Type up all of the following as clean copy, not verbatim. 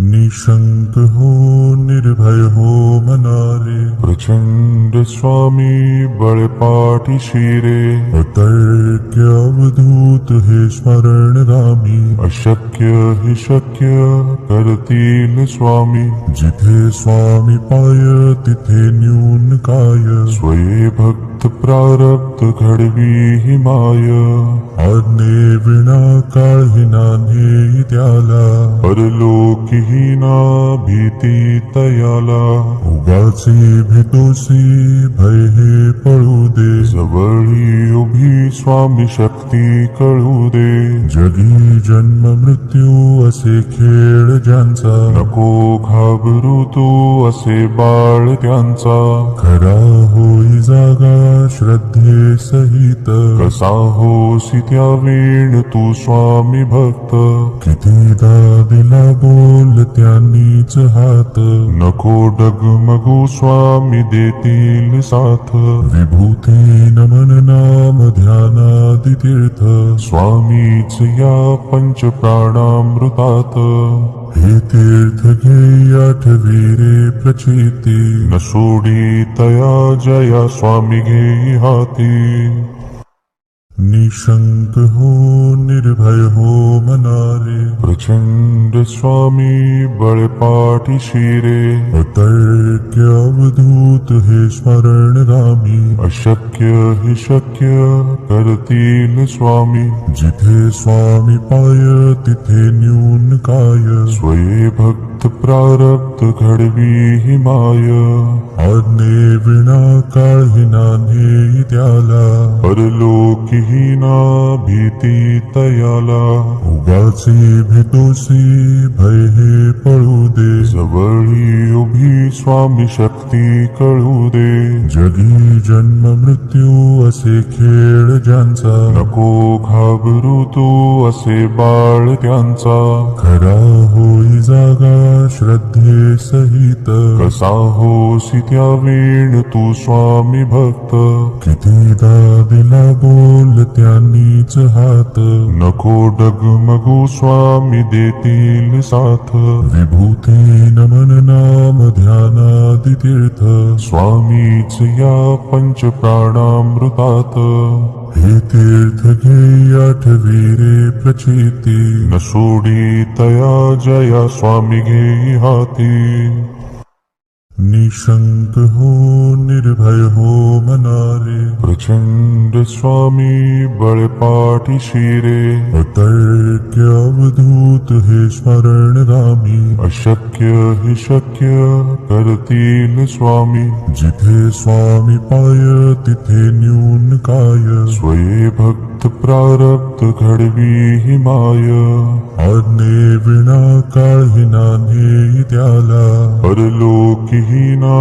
निशंक हो निर्भय हो मनारे, प्रचंड स्वामी बळपाठी शिरे. अतर्क्य अवधूत हे स्मरणगामी, अशक्य हि शक्य करतील स्वामी. जिथे स्वामी पाय तिथे न्यून काय, स्वये भक्त प्रारब्ध घडवी हि माय. आज्ञे विना काळही नान्हे त्याला, परलोकी ही ना भीती तयाला. उगाचे भीतोसी भय हे पळू दे, जवळी उभी स्वामी शक्ती कळू दे. जगी जन्म मृत्यू असे खेळ ज्यांचा, नको घाबरू तू असे बाळ त्यांचा. खरा होई जागा श्रद्धे सहित, कसा होसी त्या वेळ तू स्वामी भक्त. कितीदा दिला बोल त्यांनीच हात, नको डगमगू स्वामी देतील साथ. विभूती नमन नाम ध्यानादि तीर्थ, स्वामीच या पंच प्राणामृतात. हे तीर्थ घे आठवी रे प्रचिती, न सोडी तया जया स्वामी घे हाती. निशंक हो निर्भय हो मनारे, प्रचंड स्वामी बळपाठी शिरे. अतर्क्य अवधूत हे स्मरणगामी, अशक्य हि शक्य करतील स्वामी. जिथे स्वामी पाय तिथे न्यून काय, स्वये भक्त प्रारब्ध घडवी हि माय. आज्ञे विना काळही नान्हे त्याला, परलोकी ही ना भीती तयाला. उगाचे भीतोसी भय हे पळू दे, जवळी उभी स्वामी शक्ती कळू दे. जगी जन्म मृत्यू असे खेळ ज्यांचा, नको घाबरू तू असे बाळ त्यांचा. खरा होई जागा श्रद्धे सहित, कसा होसी त्या वेळ तू स्वामी भक्त. कितीदा दिला बोल त्यांनीच हात, नको डगमगू स्वामी देतील साथ. विभूती नमन नाम ध्यानादि तीर्थ, स्वामीच या पंच प्राणामृतात. हे तीर्थ घे आठवी रे प्रचिती, न सोडी तया जया स्वामी घे हाती. निशंक हो निर्भय हो मनारे, प्रचंड स्वामी बळपाठी शिरे. अतर्क्य अवधूत हे स्मरणगामी, अशक्य हि शक्य करतील स्वामी. जिथे स्वामी पाय तिथे न्यून काय, स्वये भक्त प्रारब्ध घडवी हि माय. आज्ञे विना काळही नान्हे त्याला, परलोकी ही ना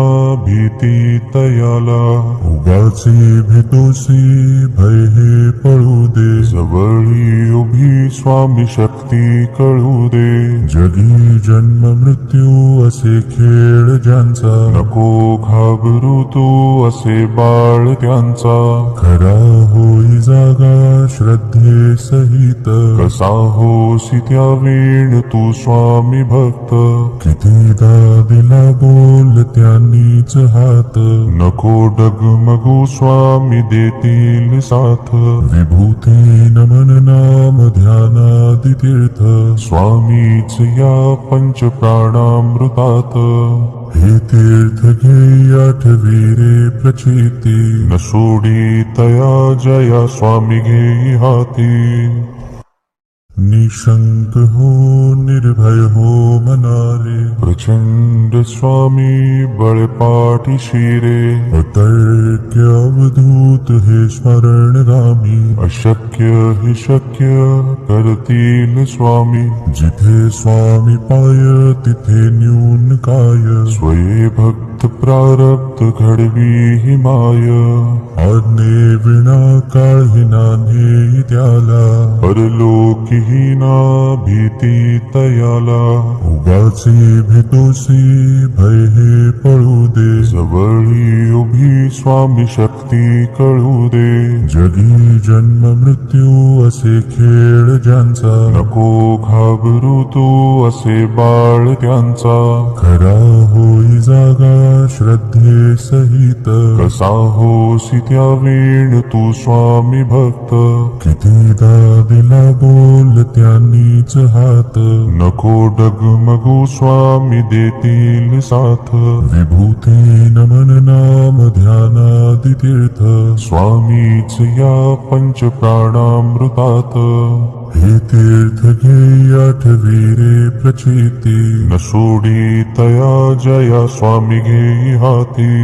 भीती तयाला. उगाचे भीतोसी भय हे पळू दे, जवळी उभी स्वामी शक्ती कळू दे. जगी जन्म मृत्यू असे खेळ ज्यांचा, नको घाबरू तू असे बाळ त्यांचा. खरा होई जागा श्रद्धे सहित, कसा होसी त्या वेळ तू स्वामी भक्त. कितीदा दिला बोल त्यांनीच हात, नको डगमगू स्वामी देतील साथ. विभूती नमन नाम ध्यानादि तीर्थ, स्वामीच या पंच प्राणामृतात. हे तीर्थ घे आठवी रे प्रचिती, न सोडी तया जया स्वामी घे हाती. निशंक हो निर्भय हो मनारे, प्रचंड स्वामी बळपाठी शिरे. अतर्क्य अवधूत हे स्मरणगामी, अशक्य हि शक्य करतील स्वामी. जिथे स्वामी पाय तिथे न्यून काय, स्वये भक्त प्रारब्ध घडवी हि माय. आज्ञे विना काळही नान्हे त्याला, परलोकी ही ना भीती तयाला. उगाचे तोसी भय हे पळू दे. जवळी उभी स्वामी शक्ती कळू दे. जगी जन्म मृत्यू असे खेळ ज्यांचा, नको घाबरू तू असे बाळ त्यांचा. खरा होई जागा श्रद्धे सहित, कसा होसी त्या वेळ तू स्वामी भक्त. कितीदा दिला बोल त्यांनीच हात, नको डगमगू स्वामी देतील साथ. विभूती नमन नाम ध्यानादि तीर्थ, स्वामीच या पंच प्राणामृतात. हे तीर्थ घे आठवी रे प्रचिती, न सोडी तया जया स्वामी घेई हाती.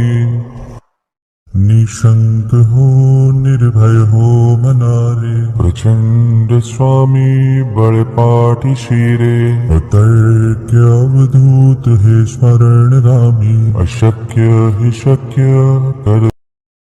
निशंक हो निर्भय हो मनारे, प्रचंड स्वामी बळपाठी शिरे. अतर्क्य अवधूत हे स्मरण रामी, अशक्य हि शक्य कर